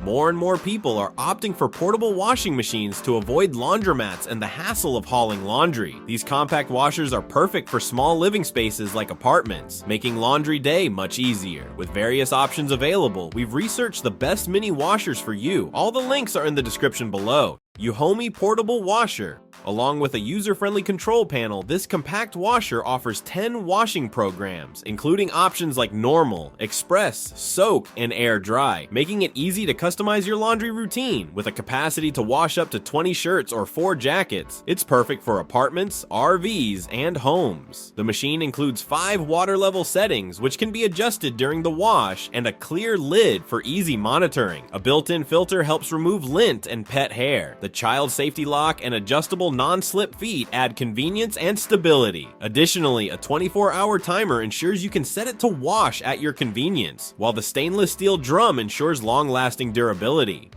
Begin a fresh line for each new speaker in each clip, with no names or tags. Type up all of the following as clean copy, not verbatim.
More and more people are opting for portable washing machines to avoid laundromats and the hassle of hauling laundry. These compact washers are perfect for small living spaces like apartments, making laundry day much easier. With various options available, we've researched the best mini washers for you. All the links are in the description below. Euhomy Portable Washer. Along with a user-friendly control panel, this compact washer offers 10 washing programs, including options like normal, express, soak, and air dry, making it easy to customize your laundry routine. With a capacity to wash up to 20 shirts or 4 jackets, it's perfect for apartments, RVs, and homes. The machine includes 5 water level settings, which can be adjusted during the wash, and a clear lid for easy monitoring. A built-in filter helps remove lint and pet hair. The child safety lock and adjustable non-slip feet add convenience and stability. Additionally, a 24-hour timer ensures you can set it to wash at your convenience, while the stainless steel drum ensures long-lasting durability.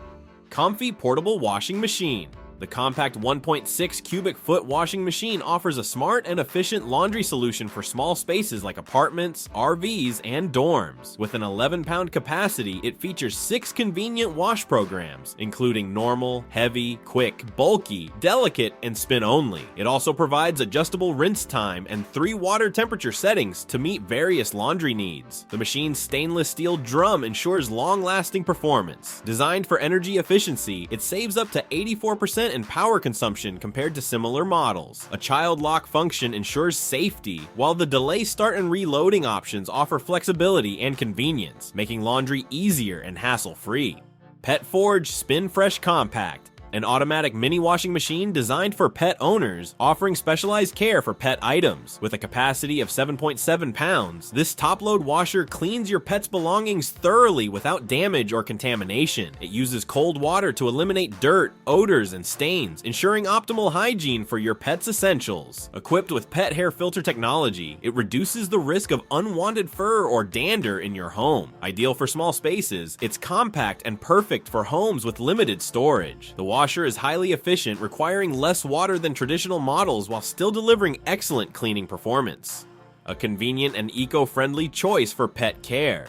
COMFEE Portable Washing Machine. The compact 1.6 cubic foot washing machine offers a smart and efficient laundry solution for small spaces like apartments, RVs, and dorms. With an 11-pound capacity, it features 6 convenient wash programs, including normal, heavy, quick, bulky, delicate, and spin only. It also provides adjustable rinse time and 3 water temperature settings to meet various laundry needs. The machine's stainless steel drum ensures long-lasting performance. Designed for energy efficiency, it saves up to 84% in power consumption compared to similar models. A child lock function ensures safety, while the delay start and reloading options offer flexibility and convenience, making laundry easier and hassle-free. Pet Forge Spin Fresh Compact. An automatic mini washing machine designed for pet owners, offering specialized care for pet items. With a capacity of 7.7 pounds, this top-load washer cleans your pet's belongings thoroughly without damage or contamination. It uses cold water to eliminate dirt, odors, and stains, ensuring optimal hygiene for your pet's essentials. Equipped with pet hair filter technology, it reduces the risk of unwanted fur or dander in your home. Ideal for small spaces, it's compact and perfect for homes with limited storage. The washer is highly efficient, requiring less water than traditional models while still delivering excellent cleaning performance. A convenient and eco-friendly choice for pet care.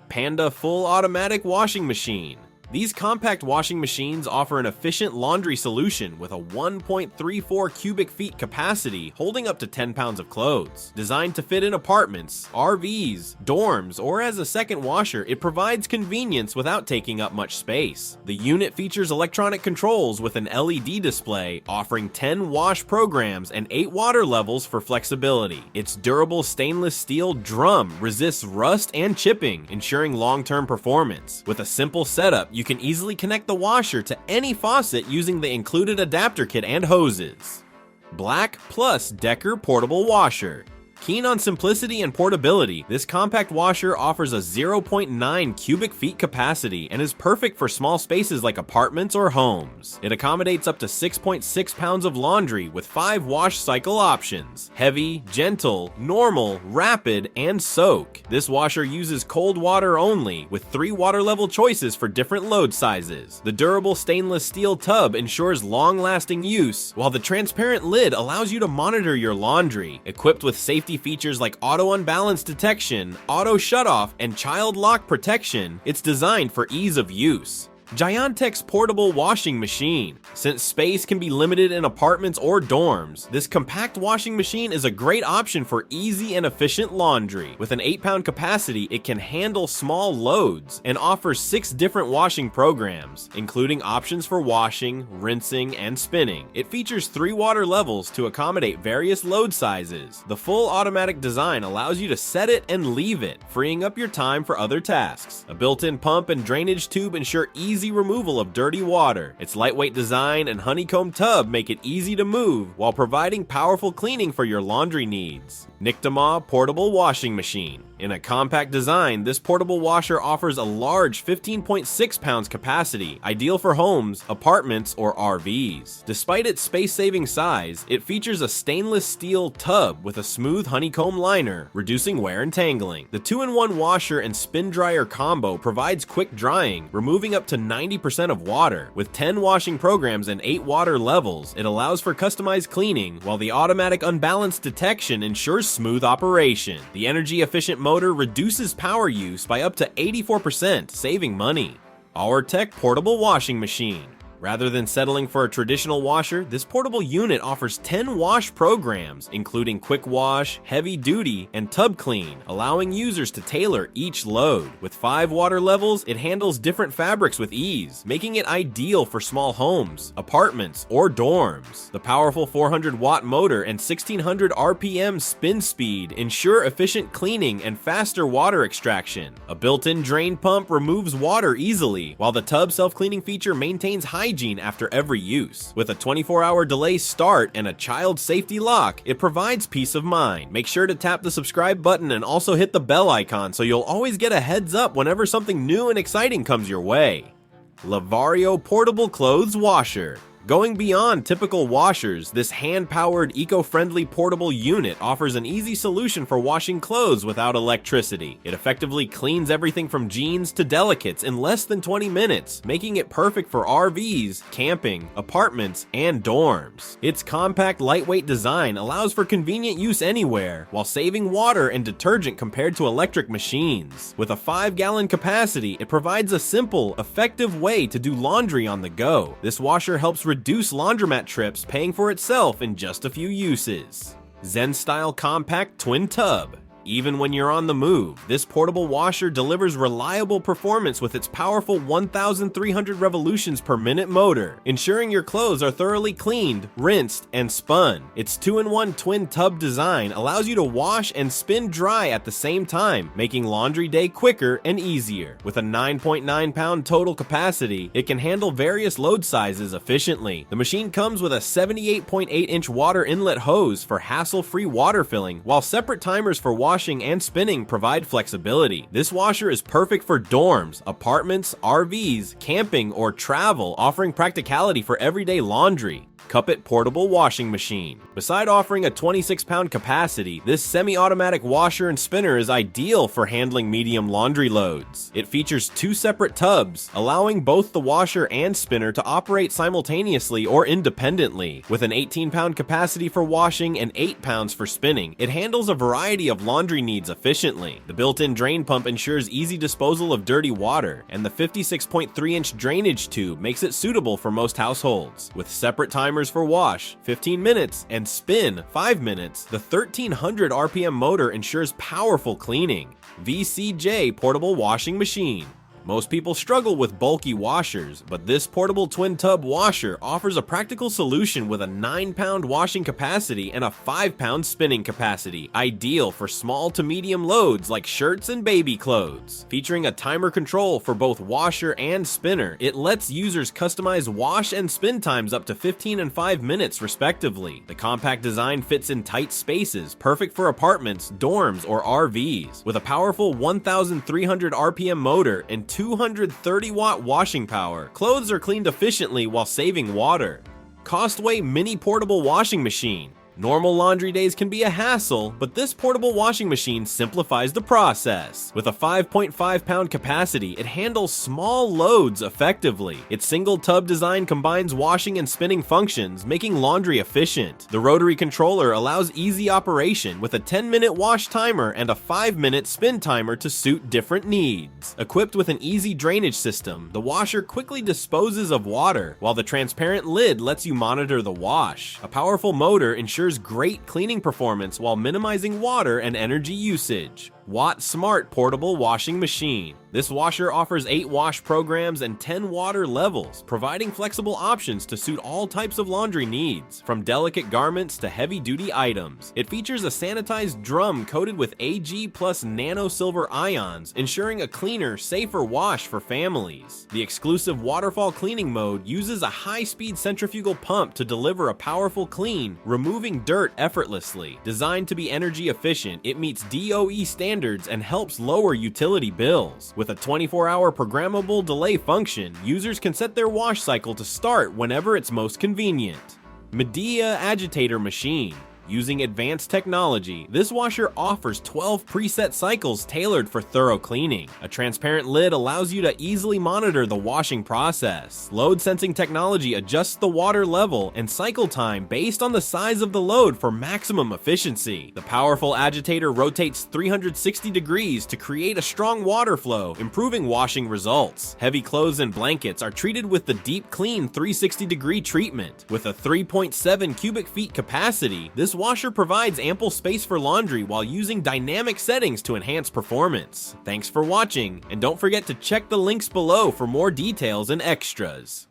Panda Full Automatic Washing Machine. These compact washing machines offer an efficient laundry solution with a 1.34 cubic feet capacity, holding up to 10 pounds of clothes. Designed to fit in apartments, RVs, dorms, or as a second washer, it provides convenience without taking up much space. The unit features electronic controls with an LED display, offering 10 wash programs and 8 water levels for flexibility. Its durable stainless steel drum resists rust and chipping, ensuring long-term performance. With a simple setup, you can easily connect the washer to any faucet using the included adapter kit and hoses. BLACK+DECKER Portable Washer. Keen on simplicity and portability, this compact washer offers a 0.9 cubic feet capacity and is perfect for small spaces like apartments or homes. It accommodates up to 6.6 pounds of laundry with 5 wash cycle options: heavy, gentle, normal, rapid, and soak. This washer uses cold water only, with 3 water level choices for different load sizes. The durable stainless steel tub ensures long-lasting use, while the transparent lid allows you to monitor your laundry. Equipped with safety features like auto unbalance detection, auto shutoff, and child lock protection, it's designed for ease of use. Giantex Portable Washing Machine. Since space can be limited in apartments or dorms, this compact washing machine is a great option for easy and efficient laundry. With an 8-pound capacity, it can handle small loads and offers 6 different washing programs, including options for washing, rinsing, and spinning. It features 3 water levels to accommodate various load sizes. The full automatic design allows you to set it and leave it, freeing up your time for other tasks. A built-in pump and drainage tube ensure easy removal of dirty water. Its lightweight design and honeycomb tub make it easy to move while providing powerful cleaning for your laundry needs. Nictemaw Portable Washing Machine. In a compact design, this portable washer offers a large 15.6 pounds capacity, ideal for homes, apartments, or RVs. Despite its space-saving size, it features a stainless steel tub with a smooth honeycomb liner, reducing wear and tangling. The 2-in-1 washer and spin dryer combo provides quick drying, removing up to 90% of water. With 10 washing programs and 8 water levels, it allows for customized cleaning, while the automatic unbalance detection ensures smooth operation. The energy-efficient motor reduces power use by up to 84%, saving money. Auertech portable washing machine. Rather than settling for a traditional washer, this portable unit offers 10 wash programs, including quick wash, heavy duty, and tub clean, allowing users to tailor each load. With 5 water levels, it handles different fabrics with ease, making it ideal for small homes, apartments, or dorms. The powerful 400-watt motor and 1600 RPM spin speed ensure efficient cleaning and faster water extraction. A built-in drain pump removes water easily, while the tub self-cleaning feature maintains hygiene after every use. With a 24-hour delay start and a child safety lock, it provides peace of mind. Make sure to tap the subscribe button and also hit the bell icon so you'll always get a heads up whenever something new and exciting comes your way. Lavario portable clothes washer. Going beyond typical washers, this hand-powered, eco-friendly portable unit offers an easy solution for washing clothes without electricity. It effectively cleans everything from jeans to delicates in less than 20 minutes, making it perfect for RVs, camping, apartments, and dorms. Its compact, lightweight design allows for convenient use anywhere, while saving water and detergent compared to electric machines. With a 5-gallon capacity, it provides a simple, effective way to do laundry on the go. This washer helps reduce laundromat trips, paying for itself in just a few uses. ZenStyle compact twin tub. Even when you're on the move, this portable washer delivers reliable performance with its powerful 1,300 revolutions per minute motor, ensuring your clothes are thoroughly cleaned, rinsed, and spun. Its 2-in-1 twin tub design allows you to wash and spin dry at the same time, making laundry day quicker and easier. With a 9.9-pound total capacity, it can handle various load sizes efficiently. The machine comes with a 78.8-inch water inlet hose for hassle-free water filling, while separate timers for washing and spinning provide flexibility. This washer is perfect for dorms, apartments, RVs, camping, or travel, offering practicality for everyday laundry. Kuppet portable washing machine. Beside offering a 26-pound capacity, this semi-automatic washer and spinner is ideal for handling medium laundry loads. It features 2 separate tubs, allowing both the washer and spinner to operate simultaneously or independently. With an 18-pound capacity for washing and 8 pounds for spinning, it handles a variety of laundry needs efficiently. The built-in drain pump ensures easy disposal of dirty water, and the 56.3-inch drainage tube makes it suitable for most households. With separate timers for wash, 15 minutes, and spin, 5 minutes, the 1300 RPM motor ensures powerful cleaning. VCJ portable washing machine. Most people struggle with bulky washers, but this portable twin tub washer offers a practical solution with a 9-pound washing capacity and a 5-pound spinning capacity, ideal for small to medium loads like shirts and baby clothes. Featuring a timer control for both washer and spinner, it lets users customize wash and spin times up to 15 and 5 minutes respectively. The compact design fits in tight spaces, perfect for apartments, dorms, or RVs. With a powerful 1,300 RPM motor and 230-watt washing power, clothes are cleaned efficiently while saving water. Costway mini portable washing machine. Normal laundry days can be a hassle, but this portable washing machine simplifies the process. With a 5.5-pound capacity, it handles small loads effectively. Its single tub design combines washing and spinning functions, making laundry efficient. The rotary controller allows easy operation with a 10-minute wash timer and a 5-minute spin timer to suit different needs. Equipped with an easy drainage system, the washer quickly disposes of water, while the transparent lid lets you monitor the wash. A powerful motor ensures great cleaning performance while minimizing water and energy usage. WATTSMART portable washing machine. This washer offers 8 wash programs and 10 water levels, providing flexible options to suit all types of laundry needs, from delicate garments to heavy-duty items. It features a sanitized drum coated with AG plus nano silver ions, ensuring a cleaner, safer wash for families. The exclusive waterfall cleaning mode uses a high-speed centrifugal pump to deliver a powerful clean, removing dirt effortlessly. Designed to be energy efficient, it meets DOE standards and helps lower utility bills. With a 24-hour programmable delay function, users can set their wash cycle to start whenever it's most convenient. Midea agitator machine. Using advanced technology, this washer offers 12 preset cycles tailored for thorough cleaning. A transparent lid allows you to easily monitor the washing process. Load sensing technology adjusts the water level and cycle time based on the size of the load for maximum efficiency. The powerful agitator rotates 360 degrees to create a strong water flow, improving washing results. Heavy clothes and blankets are treated with the Deep Clean 360-degree treatment. With a 3.7 cubic feet capacity, this washer provides ample space for laundry while using dynamic settings to enhance performance. Thanks for watching, and don't forget to check the links below for more details and extras.